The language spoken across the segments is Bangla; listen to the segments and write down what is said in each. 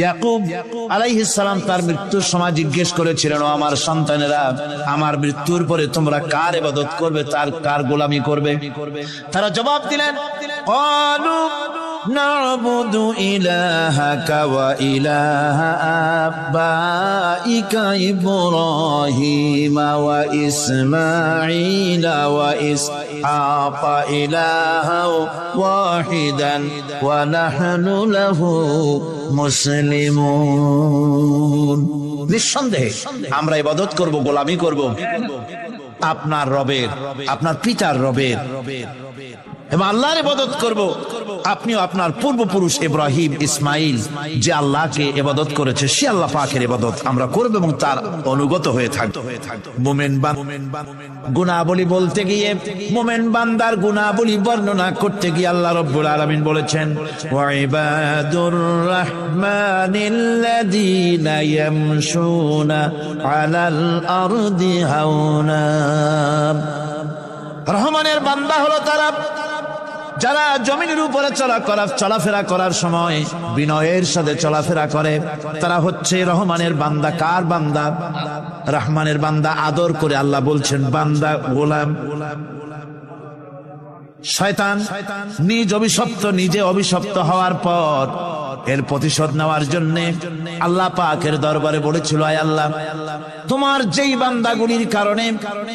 ইয়াকুব আলাইহিস সালাম তার মৃত্যুর সময় জিজ্ঞেস করেছিলেন, ও আমার সন্তানেরা, আমার মৃত্যুর পরে তোমরা কার ইবাদত করবে, তার কার গোলামি করবে? তারা জবাব দিলেন, ক্বালু না'বুদু ইলাহাকা ওয়া ইলাহা আবাইকা ইব্রাহিম ওয়া ইসমাঈল ওয়া ইসহাকা ইলাহাও ওয়াহিদান ওয়া নাহনু লাহু মুসলিমুন। নিঃসন্দেহে আমরা ইবাদত করব, গোলামি করব আপনার রবের, আপনার পিতার রবের, এবং আল্লাহর ইবাদত করব। আপনিও আপনার পূর্বপুরুষ ইব্রাহিম, ইসমাইল যে আল্লাহকে ইবাদত করেছে, সে আল্লাহ পাকের ইবাদত আমরা করব এবং তার অনুগত হয়ে থাকব। মুমিন গুনাহবলী বলতে গিয়ে, মুমিন বান্দার গুনাহবলী বর্ণনা করতে গিয়ে আল্লাহ রাব্বুল আলামিন বলেছেন, ওয়া ইবাদুর রাহমানিল্লাযীনা ইয়ামশুনা আলাল আরদি হাওনা। রহমানের বান্দা হলো তারা যারা জমিনের উপরে চলাফেরা করার সময় বিনয়ের সাথে চলাফেরা করে, তারা হচ্ছে রহমানের বান্দা। কার বান্দা? রহমানের বান্দা। আদর করে আল্লাহ বলছেন বান্দা, গোলাম। শয়তান নিজে অভিশপ্ত হওয়ার পর এর প্রতিশোধ নেওয়ার জন্য আল্লাহ পাকের দরবারে বলেছিল, আয় আল্লাহ, তোমার যেই বান্দাগুলির কারণে,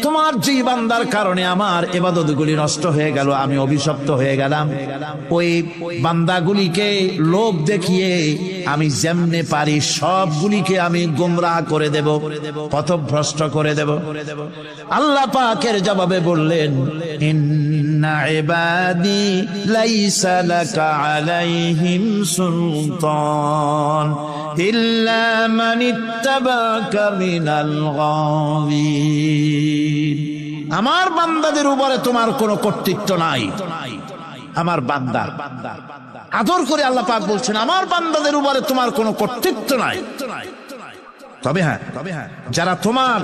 তোমার যেই বান্দার কারণে আমার ইবাদতগুলি নষ্ট হয়ে গেল, আমি অভিশপ্ত হয়ে গেলাম, ওই বান্দাগুলিকে লোভ দেখিয়ে আমি যেমনে পারি সবগুলিকে আমি গোমরাহ করে দেব, পথভ্রষ্ট করে দেব। আল্লাহ পাকের জবাবে বললেন, ইন্না ইবাদি লাইসা লাকা আলাইহিম সুলতান ইল্লা মান ইত্তাবাকা মিনাল গাওয়িন। আমার বান্দাদের উপরে তোমার কোনো কর্তৃত্ব নাই। আমার বান্দা, আদর করে আল্লাহ পাক বলছেন, আমার বান্দাদের উপরে তোমার কোনো কর্তৃত্ব নাই। তবে হ্যাঁ, যারা তোমার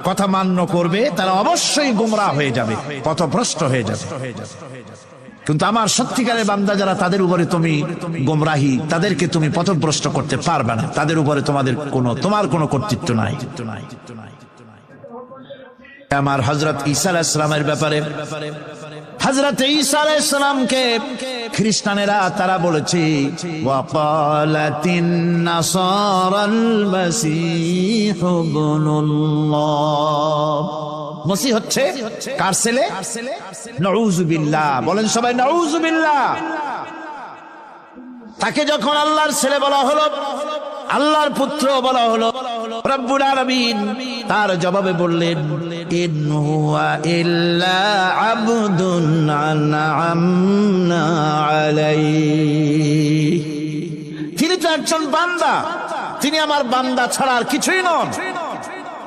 কথা মান্য করবে তারা অবশ্যই গোমরাহ হয়ে যাবে, পথভ্রষ্ট হয়ে যাবে। কিন্তু আমার সত্যিকারের বান্দা যারা, তাদের উপরে তুমি গোমরাহি, তাদেরকে তুমি পথভ্রষ্ট করতে পারবে না। তাদের উপরে তোমার কোনো কর্তৃত্ব নাই। আমার হযরত ঈসা আলাইহিস সালামের ব্যাপারে, হযরত ঈসা আলাইহিস সালামকে খ্রিস্টানেরা তারা বলেছে, ওয়া ক্বালাতিন নাসারাল মাসীহু ইবনুল্লাহ। মসিহ হচ্ছে কার ছেলে? নাউযুবিল্লাহ। বলেন সবাই নাউযুবিল্লাহ। তাকে যখন আল্লাহর ছেলে বলা হলো, আল্লাহর পুত্র বলা হলো, রব্বুল আলামিন তার জবাবে বললেন, ইন হুয়া ইল্লা আবদুন আনআমনা আলাইহি। তিনি তো একজন বান্দা, তিনি আমার বান্দা ছাড়া আর কিছুই নন।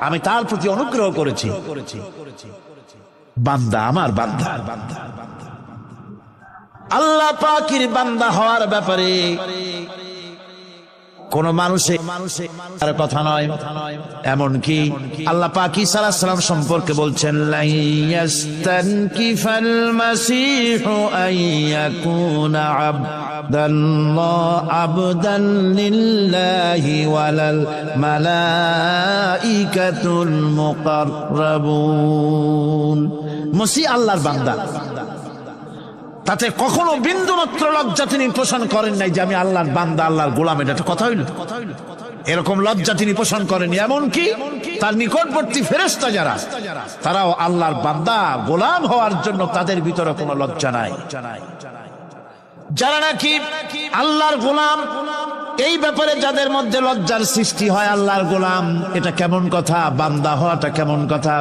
আমি তার প্রতি অনুগ্রহ করেছি। বান্দা, আমার বান্দা। আল্লাহ পাকের বান্দা হওয়ার ব্যাপারে কোন মানুষের কথা নয়। এমনকি আল্লাহ পাক ঈসা আলাইহিস সালাম সম্পর্কে বলছেন, লা ইয়াস্তানকিফাল মাসীহু আইয়াকুনা আবদান লিল্লাহি ওয়ালাল মালাইকাতুল মুকাররাবুন। মসিহ আল্লাহর বান্দা, তাতে কখনো বিন্দু মাত্র লজ্জা তিনি পোষণ করেন নাই যে আমি আল্লাহর বান্দা, আল্লাহর গোলাম। এটা একটা কথা হইল? এরকম লজ্জা তিনি পোষণ করেন। এমনকি তার নিকটবর্তী ফেরেশতা যারা, তারাও আল্লাহর বান্দা, গোলাম হওয়ার জন্য তাদের ভিতরে কোনো লজ্জা নাই। যারা নাকি আল্লাহর গোলাম, এই ব্যাপারে যাদের মধ্যে লজ্জার সৃষ্টি হয়, আল্লাহর গোলাম এটা কেমন কথা, বান্দা হওয়াটা কেমন কথা।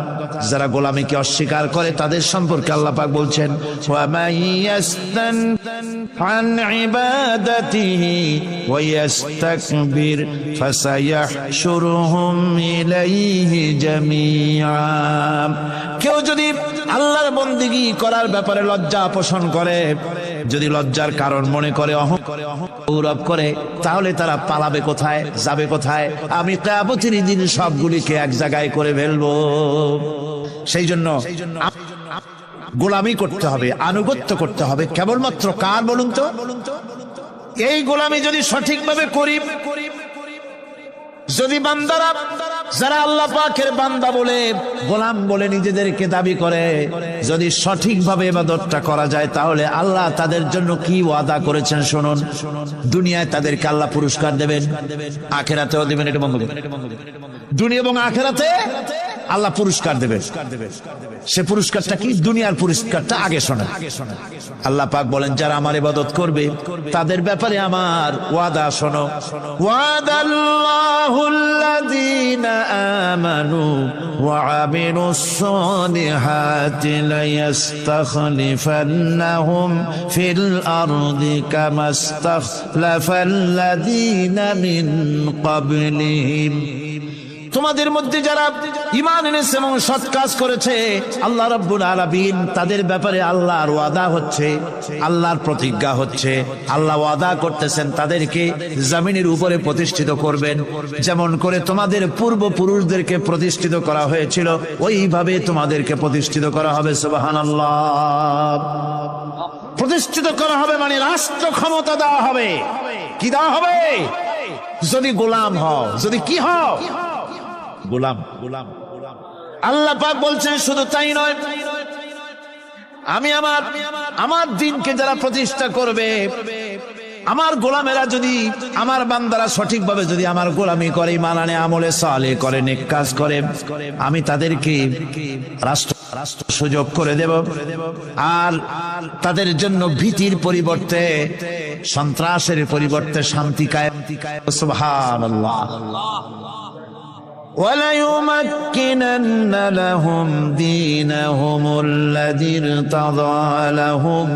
যারা গোলামীকে অস্বীকার করে তাদের সম্পর্কে আল্লাহ পাক বলছেন, ওয়া মাইয়াস্তান আন ইবাদাতিহি ওয়া ইস্তাকবির ফাসায়াহশুরুহুম ইলাইহি জামিআ। কেউ যদি আল্লাহর বন্দেগী করার ব্যাপারে লজ্জা পোষণ করে, যদি লজ্জার কারণ মনে করে, গৌরব করে, তাহলে তারা পালাবে কোথায়, যাবে কোথায়? আমি কিয়ামতের দিন সবগুলিকে এক জায়গায় করে ফেলবো। সেই জন্য গোলামি করতে হবে, আনুগত্য করতে হবে। কেবলমাত্র কার বলুন তো? এই গোলামি যদি সঠিকভাবে করি, যদি বান্দারা যারা আল্লাহ পাকের বান্দা বলে গোলাম বলে নিজেদেরকে দাবি করে যদি সঠিকভাবে ইবাদতটা করা যায় তাহলে আল্লাহ তাদের জন্য কি ওয়াদা করেছেন শুনুন। দুনিয়ায় তাদেরকে আল্লাহ পুরস্কার দেবেন, আখিরাতেও দিবেন। এটা বন্ধ করুন। দুনিয়া এবং আখিরাতে আল্লাহ পুরস্কার দেবেন। সে পুরস্কারটা কি? দুনিয়ার পুরস্কারটা আগে শোনেন। আল্লাহ পাক বলেন যারা আমার ইবাদত করবে তাদের ব্যাপারে আমার ওয়াদা শোনো। ওয়াদাল্লাহুল্লাযীনা আমানু ওয়া আমিলুস সালিহাতি লায়াস্তাখলিফান্নাহুম ফিল আরদি কামাস্তাখলাফাল্লাযীনা মিন ক্বাবলিহিম। তোমাদের মধ্যে যারা ঈমান এনেছে এবং সৎ কাজ করেছে আল্লাহ রাব্বুল আলামিন তাদের ব্যাপারে আল্লাহর ওয়াদা হচ্ছে, আল্লাহর প্রতিজ্ঞা হচ্ছে, আল্লাহ ওয়াদা করতেছেন তাদেরকে জমিনের উপরে প্রতিষ্ঠিত করবেন। যেমন করে তোমাদের পূর্বপুরুষদেরকে প্রতিষ্ঠিত করা হয়েছিল ওইভাবে তোমাদেরকে প্রতিষ্ঠিত করা হবে। সুবহানাল্লাহ। প্রতিষ্ঠিত করা হবে মানে রাষ্ট্র ক্ষমতা দেওয়া হবে। কি দেওয়া হবে? যদি গোলাম হও, যদি কি হও? গোলাম। আল্লাহ পাক বলছেন শুধু তাই নয়, আমি আমার দিনকে যারা প্রতিষ্ঠা করবে, আমার গোলামেরা যদি, আমার বান্দারা সঠিকভাবে যদি আমার গোলামি করে, ঈমান আনে, আমলে সালেহ করে, নেক কাজ করে, আমি তাদেরকে রাষ্ট্র সুযোগ করে দেব। আর তাদের জন্য ভীতির পরিবর্তে, সন্ত্রাসের পরিবর্তে শান্তি কায়েম। সুবহানাল্লাহ। وَلَيُمَكِّنَنَّ لَهُمْ دِينَهُمُ الَّذِي ارْتَضَىٰ لَهُمْ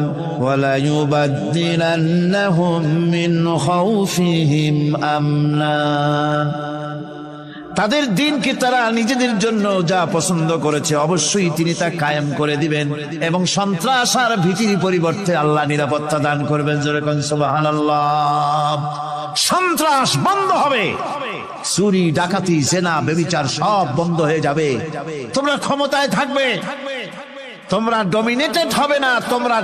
وَلَيُبَدِّلَنَّهُمْ مِنْ خَوْفِهِمْ أَمْنًا। তাদের দিনকে তারা নিজেদের জন্য যা পছন্দ করেছে অবশ্যই তিনি তা কায়েম করে দিবেন এবং সন্ত্রাস আর ভীতির পরিবর্তে আল্লাহ নিরাপত্তা দান করবেন। যেরকম সুবহানাল্লাহ। সন্ত্রাস বন্ধ হবে, চুরি, ডাকাতি, জেনা, ব্যভিচার সব বন্ধ হয়ে যাবে। তোমরা ক্ষমতায় থাকবে, তোমরা ডমিনেটেড হবে না, তোমরা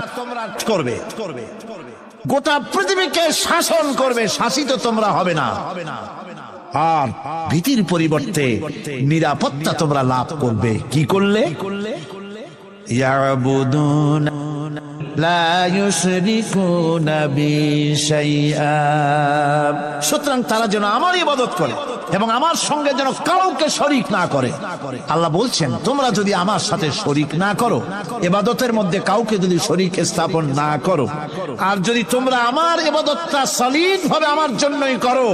করবে, গোটা পৃথিবীকে শাসন করবে, শাসিত তোমরা হবে না। আর ভীতির পরিবর্তে নিরাপত্তা তোমরা লাভ করবে। কি করলে? ইয়াবুদুনা লা ইউশরিকুনা বি শাইআ। সুতরাং তারা যেন আমার ইবাদত করে এবং আমার সঙ্গে যেন কাউকে শরীক না করে। আল্লাহ বলছেন তোমরা যদি আমার সাথে শরীক না করো, ইবাদতের মধ্যে কাউকে যদি শরীক স্থাপন না করো, আর যদি তোমরা আমার ইবাদতটা সলিড ভাবে আমার জন্যই করো,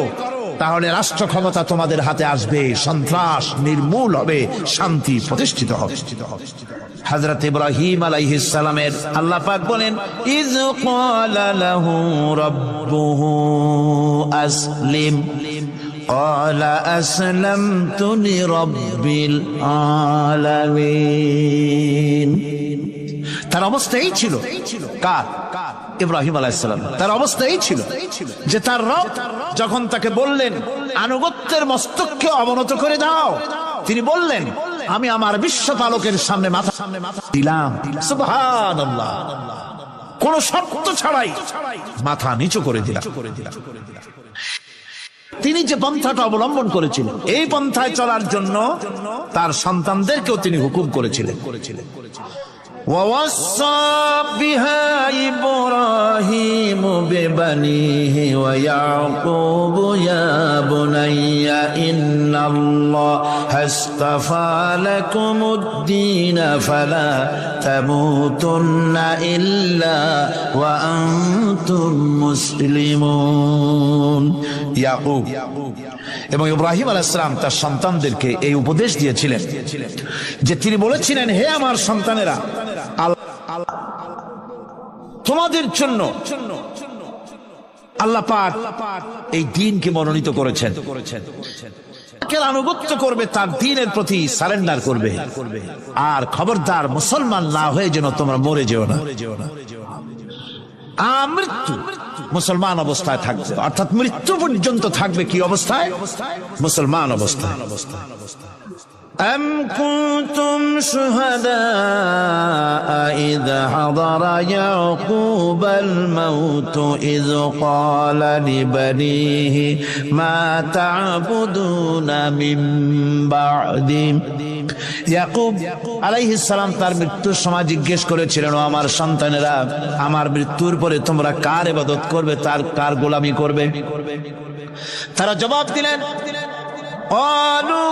তাহলে রাষ্ট্র ক্ষমতা তোমাদের হাতে আসবে, সন্ত্রাস নির্মূল হবে, শান্তি প্রতিষ্ঠিত হবে। হযরত ইব্রাহিম আলাইহিস সালামের আল্লাহ পাক বলেন ইয ক্বালা লাহু রাব্বুহু আসলিম ক্বালা আসলামতু লিরাব্বিল আলামিন। তার অবস্থা এই ছিল। কার? ইব্রাহিম আলাইহিস সালাম। তার অবস্থা এই ছিল যে তার রব যখন তাকে বললেন আনুগত্যের মস্তককে অবনত করে দাও, তিনি বললেন আমি আমার বিশ্বপালকের সামনে মাথা দিলাম। সুবহানাল্লাহ। কোন শর্ত ছাড়াই মাথা নিচু করে দিলাম। তিনি যে পন্থাটা অবলম্বন করেছিলেন এই পন্থায় চলার জন্য তার সন্তানদেরকেও তিনি হুকুম করেছিলেন। وَوَصَّى بِهَا إِبْرَاهِيمُ بِبَنِيهِ وَيَعْقُوبُ يَا بُنَيَّ إِنَّ اللَّهَ اصْطَفَى لَكُمُ الدِّينَ فَلَا تَمُوتُنَّ إِلَّا وَأَنْتُمْ مُسْلِمُونَ। ইয়াকুব এবং ইব্রাহিম আলাইহিস সালাম তার সন্তানদেরকে এই উপদেশ দিয়েছিলেন যে তিনি বলেছিলেন হে আমার সন্তানেরা, তোমাদের জন্য আল্লাহ পাক এই দ্বীনকে মনোনীত করেছেন। আনুগত্য করবে, তার দ্বীনের প্রতি সারেন্ডার করবে, আর খবরদার মুসলমান না হয়ে যেন তোমরা মরে যেও না। মৃত্যু মুসলমান অবস্থায় থাকবে, অর্থাৎ মৃত্যু পর্যন্ত থাকবে কি অবস্থায়? মুসলমান অবস্থায়। أم كنتم شهداء إذ حضر يعقوب الموت إذ قال لبنيه ما تعبدون من بعدي ইয়াকুব আলাইহিস সালাম তার মৃত্যুর সময় জিজ্ঞেস করেছিলেন, ও আমার সন্তানেরা, আমার মৃত্যুর পরে তোমরা কার ইবাদত করবে, কার গোলামি করবে? তারা জবাব দিলেন, قالوا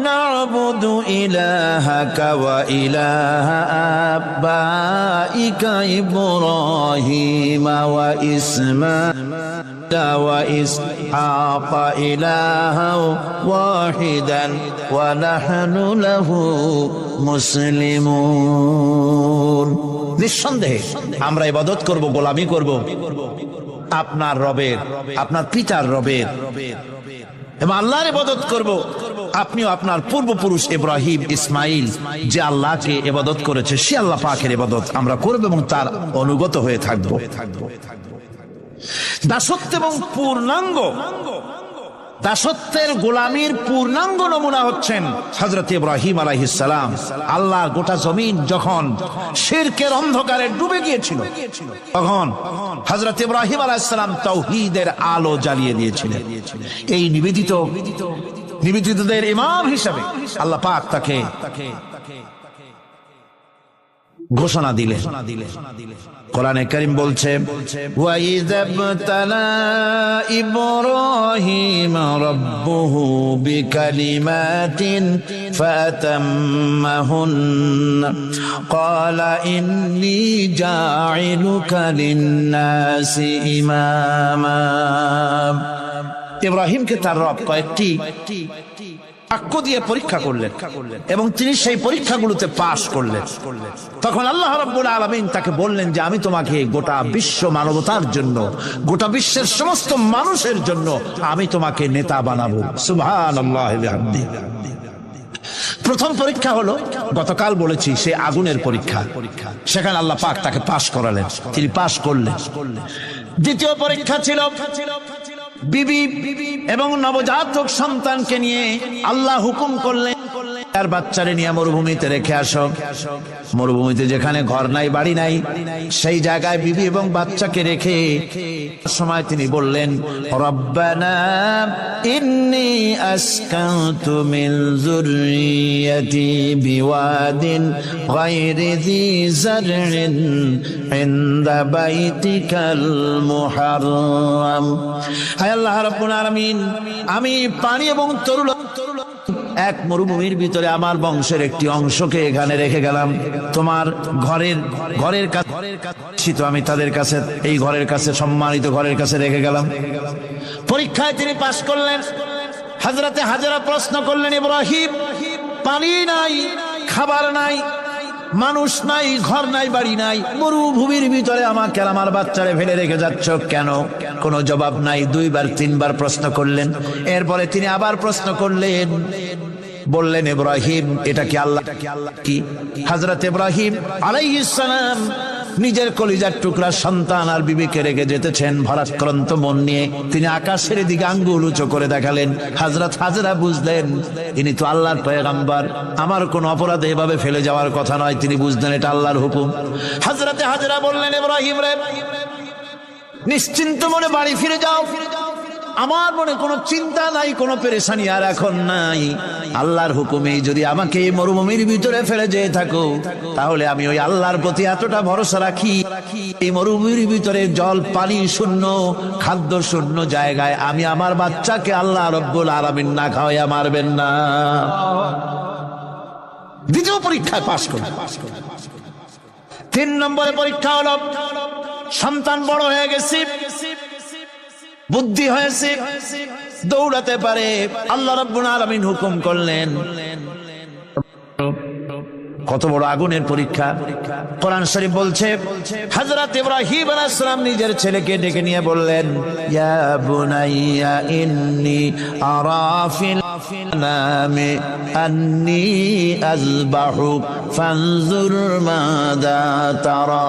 نعبد إلهك وإله آبائك إبراهيم وإسماعيل وإسحاق إلها واحدا ونحن له মুসলিমুন। নিঃসন্দেহে আমরা ইবাদত করব, গোলামি করব আপনার রবের, আপনার পিতার রবের, এবং আল্লাহর ইবাদত করব। আপনিও আপনার পূর্বপুরুষ ইব্রাহিম, ইসমাইল যে আল্লাহকে ইবাদত করেছে, সে আল্লাহ পাকের ইবাদত আমরা করব এবং তার অনুগত হয়ে থাকব। দাসত্ব এবং পূর্ণাঙ্গ দাসত্বের গোলামীর পূর্ণাঙ্গ নমুনা হচ্ছেন হযরত ইব্রাহিম আলাইহিস সালাম। আল্লাহ গোটা জমিন যখন শিরকের অন্ধকারে ডুবে গিয়েছিল, তখন হযরত ইব্রাহিম আলাইহিস সালাম তাওহীদের আলো জ্বালিয়ে দিয়েছিলেন। এই নিবেদিতদের ইমাম হিসাবে আল্লাহ পাক তাকে ঘোষণা দিলেন। কোরআনে কারীম বলছে, ওয়া ইযাবতালা ইব্রাহিম রাব্বুহু বিকালিমাতিন ফাতাম্মাহুন্না ক্বালা ইন্নী জাঈলুকা লিন-নাসি ইমামা। ইব্রাহিমকে তার রব কয়েকটি বাক্য দিয়ে পরীক্ষা করলেন এবং তিনি সেই পরীক্ষাগুলোতে পাশ করলেন। তখন আল্লাহ রাব্বুল আলামিন তাকে বললেন যে আমি তোমাকে গোটা বিশ্ব মানবতার জন্য, গোটা বিশ্বের সমস্ত মানুষের জন্য আমি তোমাকে নেতা বানাবো। সুবহানাল্লাহি ওয়া বিহামদিহি। প্রথম পরীক্ষা হলো, গতকাল বলেছি, সে আগুনের পরীক্ষা। সেখানে আল্লাহ পাক তাকে পাশ করালেন, তিনি পাশ করলেন। দ্বিতীয় পরীক্ষা ছিল বিবি এবং নবজাতক সন্তানকে নিয়ে আল্লাহ হুকুম করলেন, তার বাচ্চারে নিয়ে মরুভূমিতে রেখে আসো। মরুভূমিতে যেখানে ঘর নাই, বাড়ি নাই, সেই জায়গায় বিবি এবং বাচ্চাকে রেখে সময় তিনি বললেন, রব্বানা ইন্নী আসকানতু মিন যুররিয়াতি বিওয়াদিন গায়রি যী যারইন ইনদা বাইতিকাল মুহাররাম। হে আল্লাহ রাব্বুল আলামিন, আমি পানি এবং তরুল এক মরুভূমির ভিতরে আমার বংশের একটি অংশকে এখানে রেখে গেলাম, তোমার ঘরের কাছে আমি তাদের কাছে, এই ঘরের কাছে, সম্মানিত ঘরের কাছে রেখে গেলাম। পরীক্ষায় তিনি পাশ করলেন। হযরতে হাজেরা প্রশ্ন করলেন, ইব্রাহিম, পানি নাই, খাবার নাই, মানুষ নাই, ঘর নাই, বাড়ি নাই, মরুভূমির ভিতরে আমাকে আমার বাচ্চারে ফেলে রেখে যাচ্ছ কেন? কোনো জবাব নাই। দুইবার তিনবার প্রশ্ন করলেন। এরপরে তিনি আবার প্রশ্ন করলেন, বললেন, ইব্রাহিম, এটা কি আল্লাহ কি? হযরত ইব্রাহিম আলাইহিস সালাম নিজের কলিজার টুকরা সন্তান আর বিবিকে রেখে যেতেছেন ভারাক্রান্ত মন নিয়ে। তিনি আকাশের দিকে আঙ্গুল উঁচু করে দেখালেন। হযরত হাজেরা বুঝলেন ইনি তো আল্লাহর পয়গম্বর, আমার কোন অপরাধে এভাবে ফেলে যাওয়ার কথা নয়। তিনি বুঝলেন এটা আল্লাহর হুকুম। হযরতে হাজেরা বললেন, ইব্রাহিম রে, নিশ্চিন্ত মনে বাড়ি ফিরে যাও, আমার মনে কোনো চিন্তা নাই, কোনো পেরেশানি আর এখন নাই। আল্লাহর হুকুমে যদি আমাকে এই মরুভূমির ভিতরে ফেলে যেয়ে থাকো, তাহলে আমি ওই আল্লাহর প্রতি এতটা ভরসা রাখি, এই মরুভূমির ভিতরে জল পানি শূন্য, খাদ্য শূন্য জায়গায় আমি আমার বাচ্চাকে আল্লাহ রব্বুল আলামিন না খাওয়াইয়া মারবেন না। দ্বিতীয় পরীক্ষায় পাশ করলেন। 3 নম্বরের পরীক্ষা হলো, সন্তান বড় হয়ে গেছে, বুদ্ধি হয়েছে, দৌড়াতে পারে। আল্লাহ রাব্বুল আলামিন হুকুম করলেন। কত বড় আগুনের পরীক্ষা! কোরআন শরীফ বলছে, হযরত ইব্রাহিম আলাইহিস সালাম নিজের ছেলেকে ডেকে নিয়ে বললেন, ইয়া বুনাইয়া ইন্নী আরা ফিল মানামি আন্নী আযবাহুক ফানজুর মাযা তারা।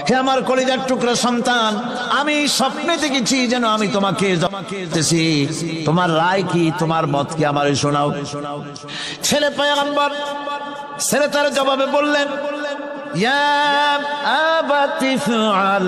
হে আমার কলিজার টুকরা সন্তান, আমি স্বপ্নে দেখেছি যেন আমি তোমাকে জমাতেছি, তোমার রায় কি, তোমার মত কি, আমার শোনাও। ছেলে পয়গম্বর, ছেলে তার জবাবে বললেন, ইয়া আবাতি ফাআল